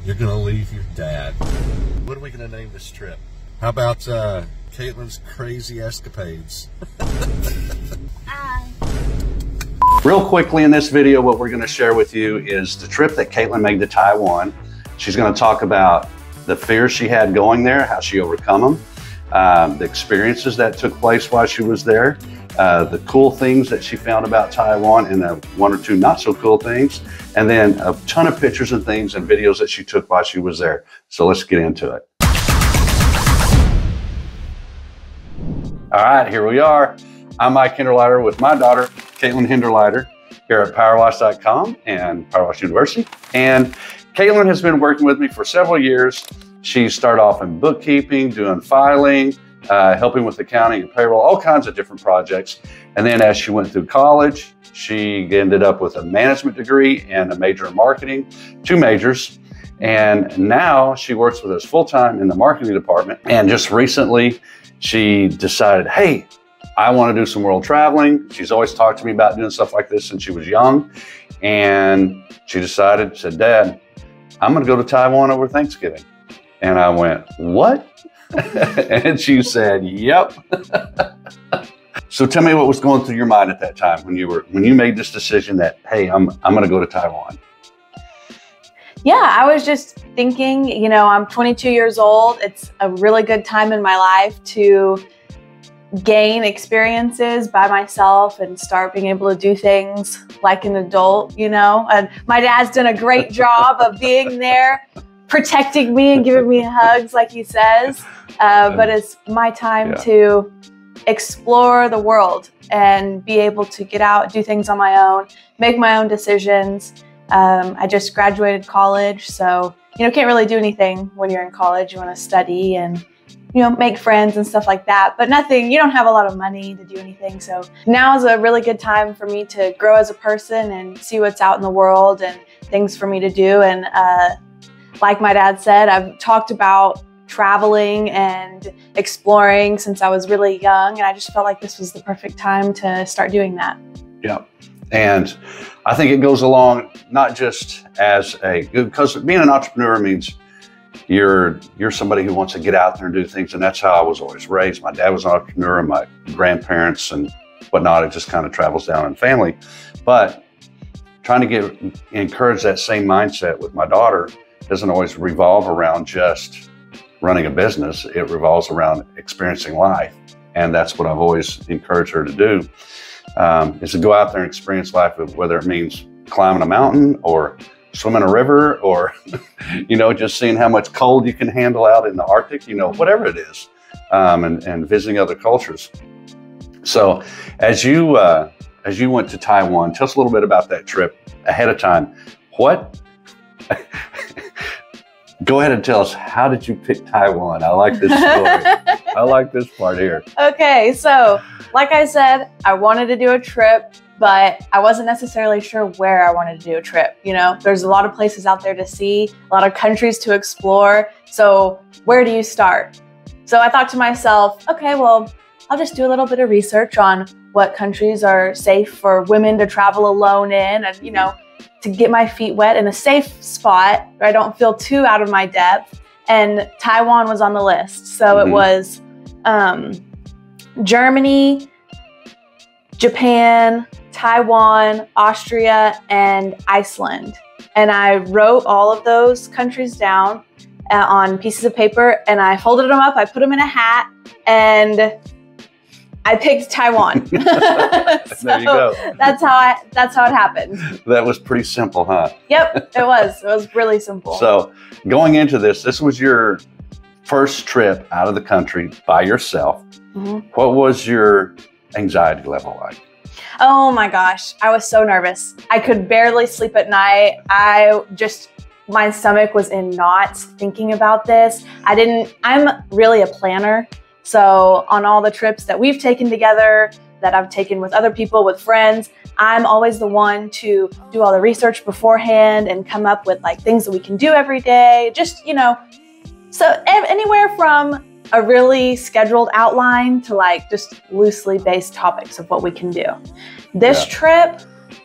You're gonna leave your dad. What are we gonna name this trip? How about Caitlyns' crazy escapades? Real quickly in this video, what we're gonna share with you is the trip that Caitlyn made to Taiwan. She's gonna talk about the fears she had going there, how she overcome them, the experiences that took place while she was there, the cool things that she found about Taiwan, and one or two not so cool things, and then a ton of pictures and things and videos that she took while she was there. So let's get into it. All right, here we are. I'm Mike Hinderleiter with my daughter, Caitlyn Hinderleiter, here at PowerWash.com and PowerWash University. And Caitlyn has been working with me for several years. She started off in bookkeeping, doing filing, helping with accounting and payroll, all kinds of different projects. And then as she went through college, she ended up with a management degree and a major in marketing, 2 majors. And now she works with us full-time in the marketing department. And just recently, she decided, hey, I want to do some world traveling. She's always talked to me about doing stuff like this since she was young. And she decided, said, Dad, I'm going to go to Taiwan over Thanksgiving. And I went, what? And she said, yep. So tell me what was going through your mind at that time when you made this decision that, hey, I'm going to go to Taiwan. Yeah, I was just thinking, you know, I'm 22 years old. It's a really good time in my life to gain experiences by myself and start being able to do things like an adult, you know. And my dad's done a great job of being there, protecting me and giving me hugs, like he says. But it's my time to explore the world and be able to get out, do things on my own, make my own decisions. I just graduated college, so, you know, can't really do anything when you're in college. You want to study and, you know, make friends and stuff like that, but nothing, you don't have a lot of money to do anything. So now is a really good time for me to grow as a person and see what's out in the world and things for me to do. And like my dad said, I've talked about traveling and exploring since I was really young, and I just felt like this was the perfect time to start doing that. Yeah. And I think it goes along not just as because being an entrepreneur means you're somebody who wants to get out there and do things. And that's how I was always raised. My dad was an entrepreneur, and my grandparents and whatnot, it just kind of travels down in family. But trying to encourage that same mindset with my daughter doesn't always revolve around just running a business. It revolves around experiencing life. And that's what I've always encouraged her to do, is to go out there and experience life, whether it means climbing a mountain or swimming a river or, you know, just seeing how much cold you can handle out in the Arctic, you know, whatever it is, and visiting other cultures. So as you went to Taiwan, tell us a little bit about that trip ahead of time. Go ahead and tell us, how did you pick Taiwan? I like this story. I like this part here. Okay, so like I said, I wanted to do a trip, but I wasn't necessarily sure where I wanted to do a trip. You know, there's a lot of places out there to see, a lot of countries to explore. So where do you start? So I thought to myself, okay, well, I'll just do a little bit of research on what countries are safe for women to travel alone in, and, you know, to get my feet wet in a safe spot where I don't feel too out of my depth. And Taiwan was on the list. So it was Germany, Japan, Taiwan, Austria, and Iceland. And I wrote all of those countries down on pieces of paper, and I folded them up, I put them in a hat, and I picked Taiwan. There you go. That's how it happened. That was pretty simple, huh? Yep, it was. It was really simple. So going into this was your first trip out of the country by yourself. What was your anxiety level like? Oh my gosh, I was so nervous. I could barely sleep at night. My stomach was in knots thinking about this. I'm really a planner. So on all the trips that we've taken together, that I've taken with other people, with friends, I'm always the one to do all the research beforehand and come up with like things that we can do every day. Just, you know, so anywhere from a really scheduled outline to like just loosely based topics of what we can do. This trip,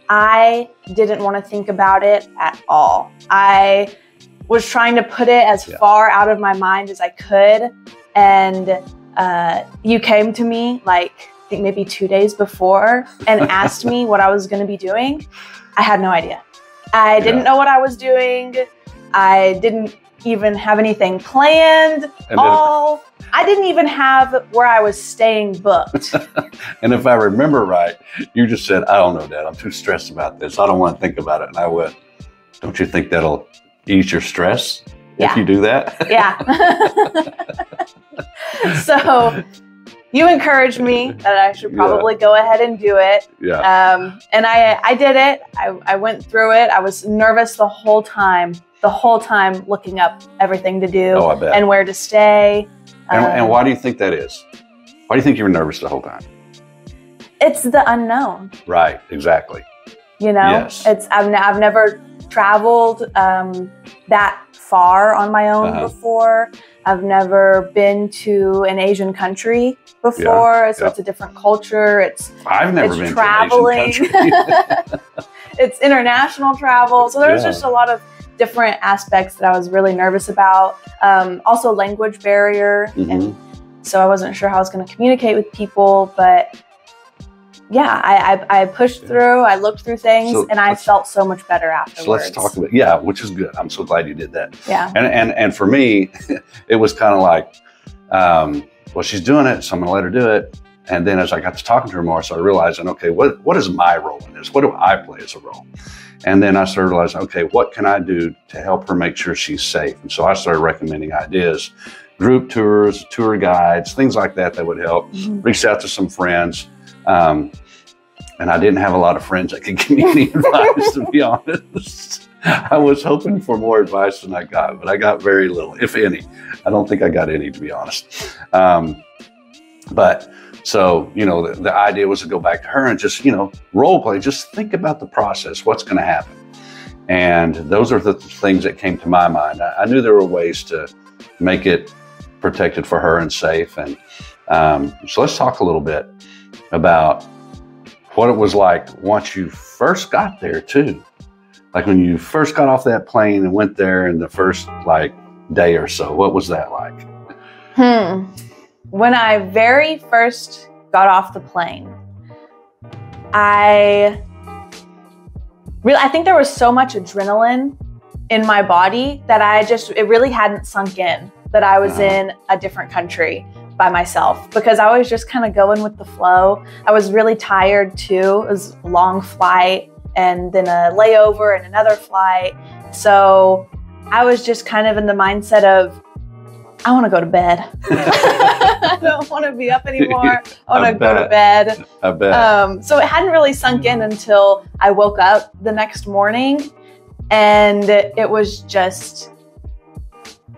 I didn't want to think about it at all. I was trying to put it as far out of my mind as I could. And you came to me like, I think maybe 2 days before and asked me what I was going to be doing. I had no idea. I didn't know what I was doing. I didn't even have anything planned. I didn't even have where I was staying booked. And if I remember right, you just said, I don't know, Dad, I'm too stressed about this. I don't want to think about it. And I went, don't you think that'll ease your stress if you do that? Yeah. So you encouraged me that I should probably go ahead and do it. Yeah. And I did it. I went through it. I was nervous the whole time looking up everything to do and where to stay. And why do you think that is? Why do you think you were nervous the whole time? It's the unknown. Right, exactly. You know, yes. I've never traveled that far on my own before. I've never been to an Asian country before, so it's a different culture. I've never been traveling. to an Asian country. It's international travel, so there's just a lot of different aspects that I was really nervous about. Also language barrier. And so I wasn't sure how I was going to communicate with people, but yeah, I pushed through, I looked through things, and I felt so much better afterwards. So let's talk about, which is good. I'm so glad you did that. Yeah. And for me, it was kind of like, well, she's doing it, so I'm going to let her do it. And then as I got to talking to her more, I started realizing, okay, what is my role in this? What do I play as a role? And then I started realizing, okay, what can I do to help her make sure she's safe? And so I started recommending ideas, group tours, tour guides, things like that would help. Reached out to some friends. And I didn't have a lot of friends that could give me any advice, to be honest. I was hoping for more advice than I got, but I got very little, if any. I don't think I got any, to be honest. But so, you know, the idea was to go back to her and just, you know, role play, just think about the process, what's going to happen. And those are the things that came to my mind. I knew there were ways to make it protected for her and safe. And so let's talk a little bit about what it was like once you first got there too. Like when you first got off that plane and went there in the first like day or so, what was that like? When I very first got off the plane, I think there was so much adrenaline in my body that it really hadn't sunk in that I was in a different country by myself, because I was just kind of going with the flow. I was really tired too. It was a long flight and then a layover and another flight. So I was just kind of in the mindset of, I want to go to bed. I don't want to be up anymore. I want to go to bed. I bet. So it hadn't really sunk in until I woke up the next morning, and it was just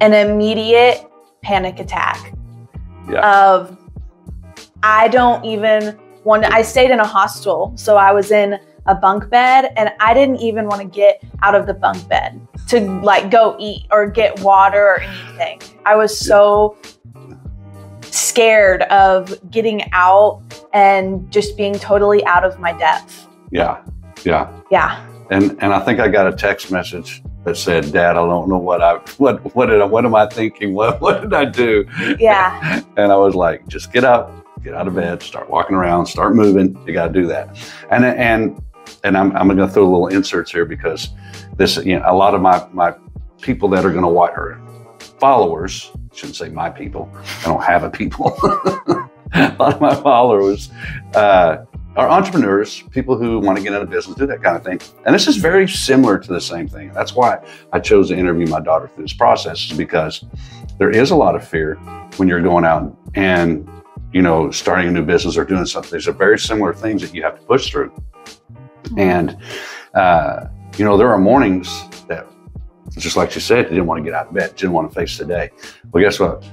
an immediate panic attack of, I don't even want to, I stayed in a hostel. So I was in a bunk bed and I didn't even want to get out of the bunk bed to like go eat or get water or anything. I was so scared of getting out and just being totally out of my depth. Yeah. And I think I got a text message that said, Dad, I don't know what am I thinking? What did I do? Yeah. And I was like, just get up, get out of bed, start walking around, start moving. You got to do that. And I'm going to throw a little inserts here because this, you know, a lot of my people that are going to watch, or followers, I shouldn't say my people. I don't have a people. A lot of my followers are entrepreneurs, people who want to get into business, do that kind of thing. And this is very similar to the same thing. That's why I chose to interview my daughter through this process, is because there is a lot of fear when you're going out and, you know, starting a new business or doing something. These are very similar things that you have to push through. And, you know, there are mornings that, just like you said, you didn't want to get out of bed, you didn't want to face the day. Well, guess what?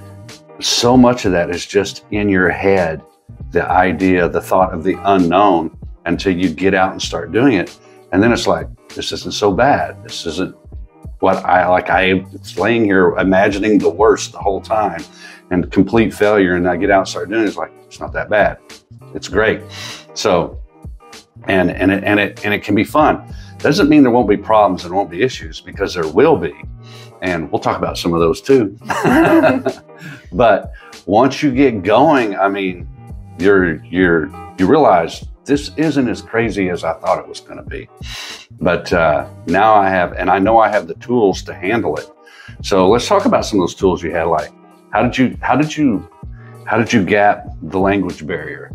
So much of that is just in your head, the idea, the thought of the unknown, until you get out and start doing it. And then it's like, this isn't so bad. This isn't what I was laying here imagining the worst the whole time and complete failure. And I get out and start doing it. It's like, it's not that bad. It's great. So, and it can be fun. Doesn't mean there won't be problems and won't be issues, because there will be. And we'll talk about some of those too. But once you get going, I mean, you realize this isn't as crazy as I thought it was going to be. But now I know I have the tools to handle it. So let's talk about some of those tools you had. Like, how did you gap the language barrier?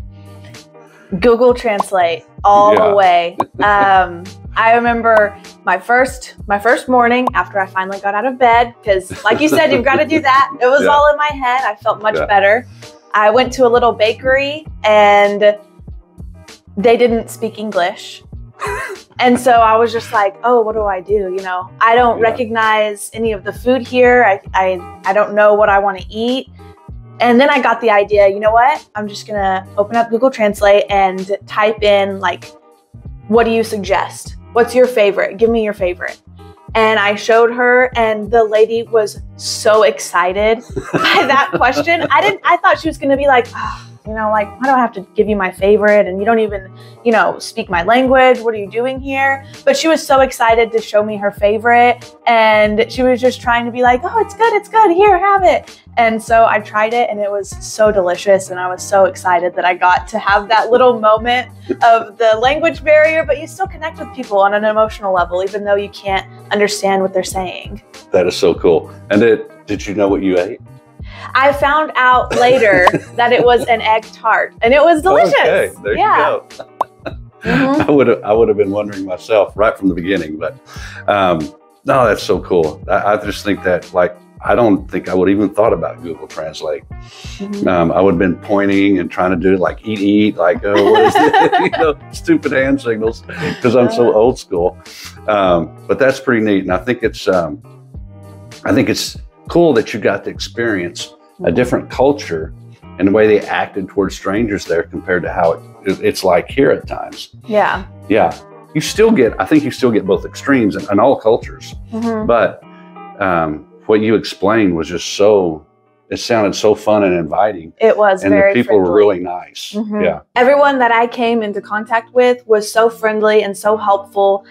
Google Translate all the way. I remember my first morning after I finally got out of bed, because like you said, you've got to do that. It was all in my head. I felt much better. I went to a little bakery and they didn't speak English. And so I was just like, oh, what do I do? You know, I don't recognize any of the food here. I don't know what I want to eat. And then I got the idea, you know what? I'm just going to open up Google Translate and type in, like, what do you suggest? What's your favorite? Give me your favorite. And I showed her, and the lady was so excited by that question. I thought she was going to be like, oh, you know, like, why do I have to give you my favorite? And you don't even, you know, speak my language. What are you doing here? But she was so excited to show me her favorite. And she was just trying to be like, oh, it's good. It's good. Here, have it. And so I tried it, and it was so delicious. And I was so excited that I got to have that little moment of the language barrier, but you still connect with people on an emotional level, even though you can't understand what they're saying. That is so cool. And did you know what you ate? I found out later that it was an egg tart, and it was delicious. Okay, there you go. I would have been wondering myself right from the beginning, but no, that's so cool. I just think that, like, I don't think I would even thought about Google Translate. I would have been pointing and trying to do like eat, like, oh, what is this? You know, stupid hand signals, because I'm so old school. But that's pretty neat, and I think it's cool that you got to experience a different culture and the way they acted towards strangers there compared to how it's like here at times. Yeah. I think you still get both extremes in all cultures. But what you explained was just it sounded so fun and inviting. It was, and very the people friendly. were really nice. Yeah. Everyone that I came into contact with was so friendly and so helpful.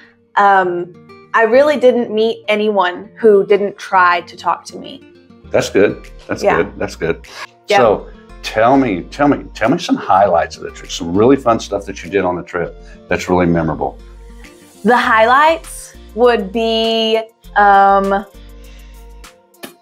I really didn't meet anyone who didn't try to talk to me. That's good. That's good. That's good. Yeah. So tell me some highlights of the trip, some really fun stuff that you did on the trip that's really memorable. The highlights would be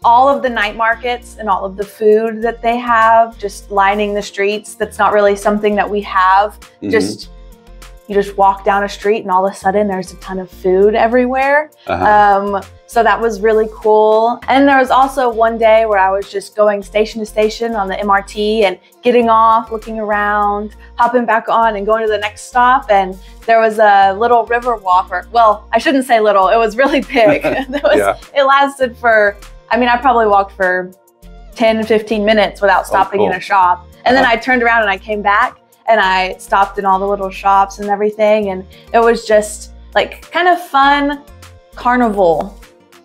all of the night markets and all of the food that they have, just lining the streets. That's not really something that we have. You just walk down a street and all of a sudden there's a ton of food everywhere. So that was really cool. And there was also one day where I was just going station to station on the MRT and getting off, looking around, hopping back on and going to the next stop. And there was a little river walker. Well, I shouldn't say little, it was really big. It lasted for, I mean, I probably walked for 10, 15 minutes without stopping in a shop. And then I turned around and I came back. And I stopped in all the little shops and everything. And it was just like kind of fun carnival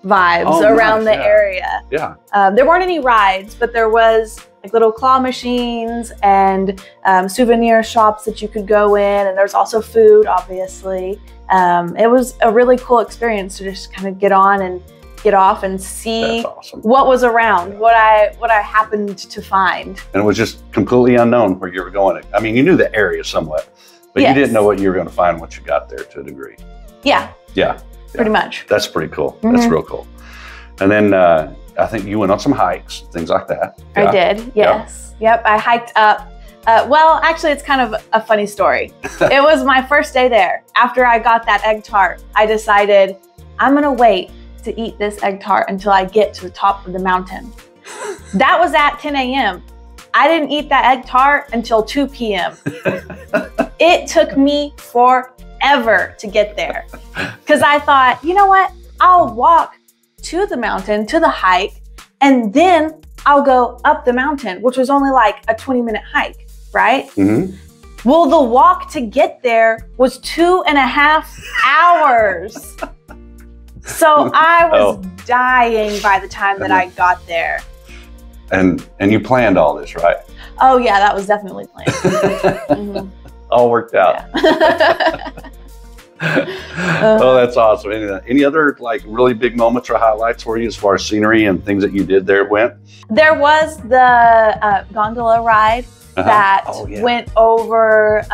vibes around the area. There weren't any rides, but there was like little claw machines and souvenir shops that you could go in. And there's also food, obviously. It was a really cool experience to just kind of get on and get off and see what was around, what I happened to find. And it was just completely unknown where you were going. I mean, you knew the area somewhat, but you didn't know what you were going to find once you got there to a degree. Yeah. Pretty much. That's pretty cool. That's real cool. And then I think you went on some hikes, things like that. I did, yes. Yep, I hiked up. Well, actually, it's kind of a funny story. It was my first day there. After I got that egg tart, I decided I'm going to wait to eat this egg tart until I get to the top of the mountain. That was at 10 a.m. I didn't eat that egg tart until 2 p.m. It took me forever to get there because I thought, you know what? I'll walk to the mountain, to the hike, and then I'll go up the mountain, which was only like a 20-minute hike, right? Well, the walk to get there was 2.5 hours. So I was dying by the time that I got there. And you planned all this, right? Oh yeah, that was definitely planned. All worked out. Oh, that's awesome. Any other like really big moments or highlights for you as far as scenery and things that you did there went? There was the gondola ride that went over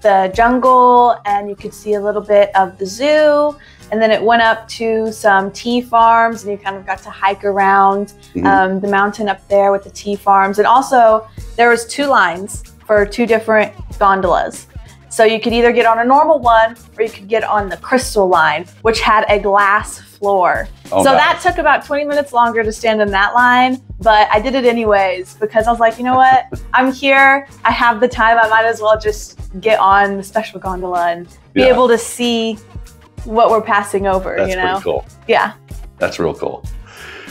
the jungle, and you could see a little bit of the zoo. And then it went up to some tea farms, and you kind of got to hike around the mountain up there with the tea farms. And also there was 2 lines for 2 different gondolas. So you could either get on a normal one or you could get on the crystal line, which had a glass floor. So that took about 20 minutes longer to stand in that line, but I did it anyways because I was like, you know what? I'm here, I have the time, I might as well just get on the special gondola and be able to see what we're passing over. That's pretty cool. Yeah. That's real cool.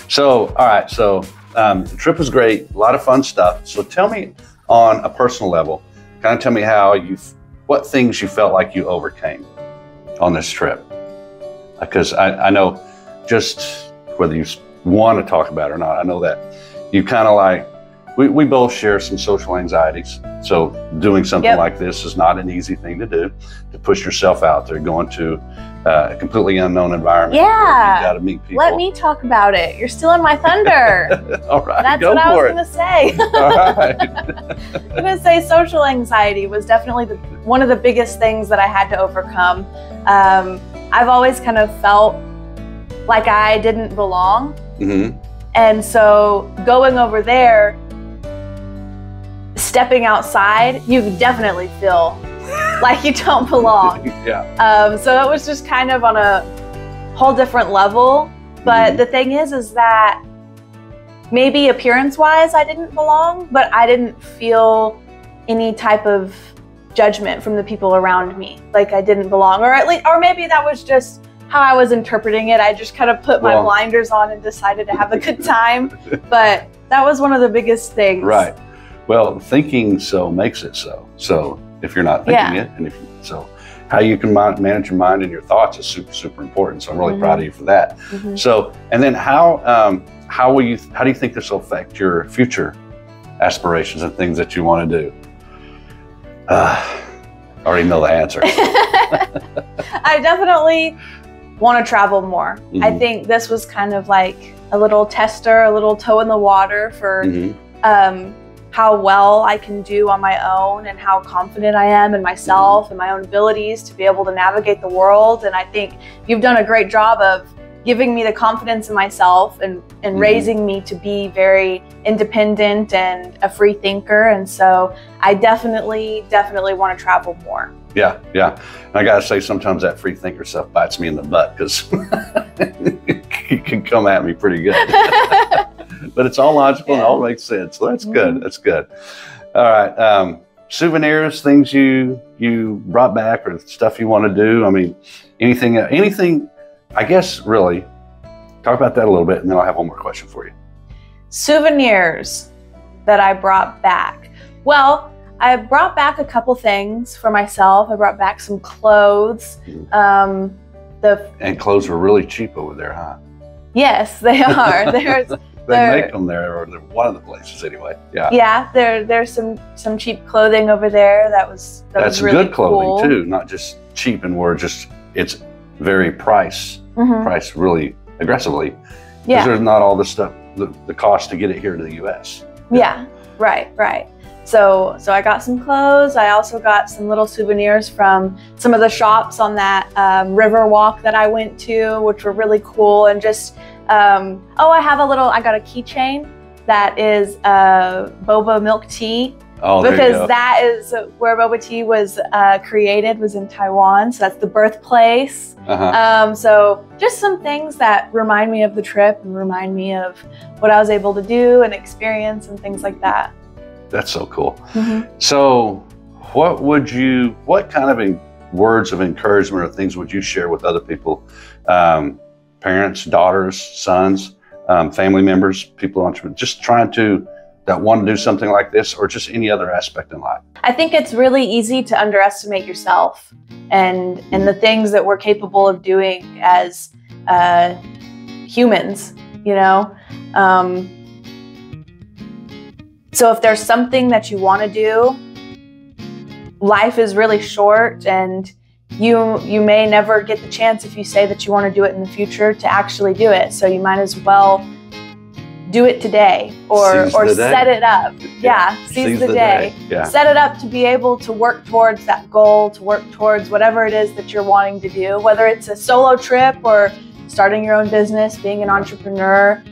So, all right. So the trip was great. A lot of fun stuff. So tell me on a personal level, kind of tell me what things you felt like you overcame on this trip. Because I know just whether you want to talk about it or not, I know that you kind of like, we both share some social anxieties. So doing something like this is not an easy thing to do, to push yourself out there, going to a completely unknown environment. Yeah. You got to meet people. Let me talk about it. You're stealing my thunder. All right. That's what I was going to say. All right. I'm going to say social anxiety was definitely one of the biggest things that I had to overcome. I've always kind of felt like I didn't belong. And so going over there, stepping outside, you definitely feel like you don't belong. So it was just kind of on a whole different level. But the thing is that maybe appearance-wise I didn't belong, but I didn't feel any type of judgment from the people around me. Like I didn't belong, or at least, or maybe that was just how I was interpreting it. I just kind of put my blinders on and decided to have a good time. But that was one of the biggest things. Right. Well, thinking so makes it so. So if you're not thinking it, and so how you can manage your mind and your thoughts is super, super important. So I'm really proud of you for that. So, and then how do you think this will affect your future aspirations and things that you want to do? I already know the answer. I definitely want to travel more. I think this was kind of like a little tester, a little toe in the water for how well I can do on my own and how confident I am in myself and my own abilities to be able to navigate the world. And I think you've done a great job of giving me the confidence in myself and raising me to be very independent and a free thinker. And so I definitely want to travel more. Yeah. And I got to say, sometimes that free thinker stuff bites me in the butt because it can come at me pretty good. But it's all logical and all makes sense. So that's good. That's good. All right. Souvenirs, things you brought back or stuff you want to do. I mean, anything, I guess, really, talk about that a little bit, and then I'll have one more question for you. Souvenirs that I brought back. Well, I brought back a couple things for myself. I brought back some clothes. And clothes were really cheap over there, huh? Yes, they are. They make them there, or they're one of the places anyway. Yeah, there's some cheap clothing over there. That's was really good clothing cool. too, not just cheap, and it's very priced really aggressively. Because there's not all the stuff, the cost to get it here to the U.S. Yeah, right. So I got some clothes. I also got some little souvenirs from some of the shops on that river walk that I went to, which were really cool. And just, I got a keychain that is boba milk tea. Oh, because that is where boba tea was created, was in Taiwan. So that's the birthplace. So just some things that remind me of the trip and remind me of what I was able to do and experience and things like that. That's so cool. So what kind of words of encouragement or things would you share with other people? Parents, daughters, sons, family members, people, entrepreneurs, just that want to do something like this, or just any other aspect in life? I think it's really easy to underestimate yourself and the things that we're capable of doing as humans, you know? So if there's something that you want to do, life is really short and you may never get the chance, if you say that you want to do it in the future, to actually do it. So you might as well do it today, or set it up. Yeah, seize the day. Yeah. Set it up to be able to work towards that goal, to work towards whatever it is that you're wanting to do, whether it's a solo trip or starting your own business, being an entrepreneur,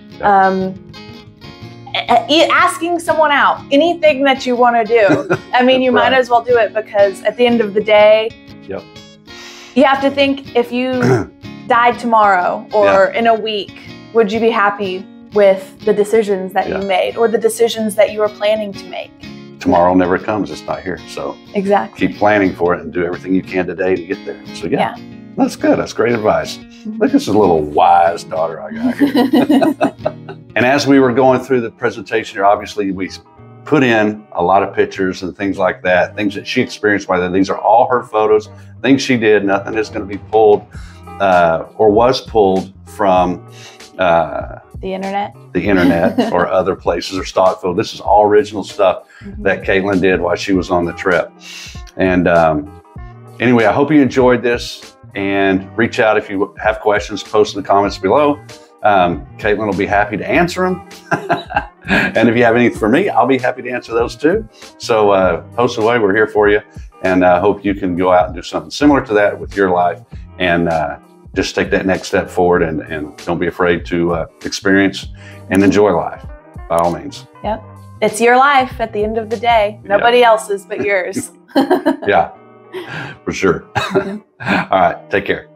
asking someone out, anything that you want to do. I mean, you might as well do it, because at the end of the day, you have to think, if you died tomorrow or in a week, would you be happy with the decisions that you made, or the decisions that you were planning to make? Tomorrow never comes, it's not here. So exactly, keep planning for it and do everything you can today to get there. So that's good. That's great advice. Look at this little wise daughter I got here. And as we were going through the presentation here, obviously we put in a lot of pictures and things like that, things that she experienced by then. These are all her photos, things she did. Nothing is going to be pulled or was pulled from the internet or other places, or stock photo. This is all original stuff that Caitlyn did while she was on the trip. And anyway, I hope you enjoyed this, and reach out if you have questions, post in the comments below. Caitlyn will be happy to answer them. And if you have anything for me, I'll be happy to answer those too. So post away, we're here for you. And I hope you can go out and do something similar to that with your life, and just take that next step forward, and don't be afraid to experience and enjoy life, by all means. Yep. It's your life at the end of the day. Nobody else's but yours. Yeah, for sure. All right, take care.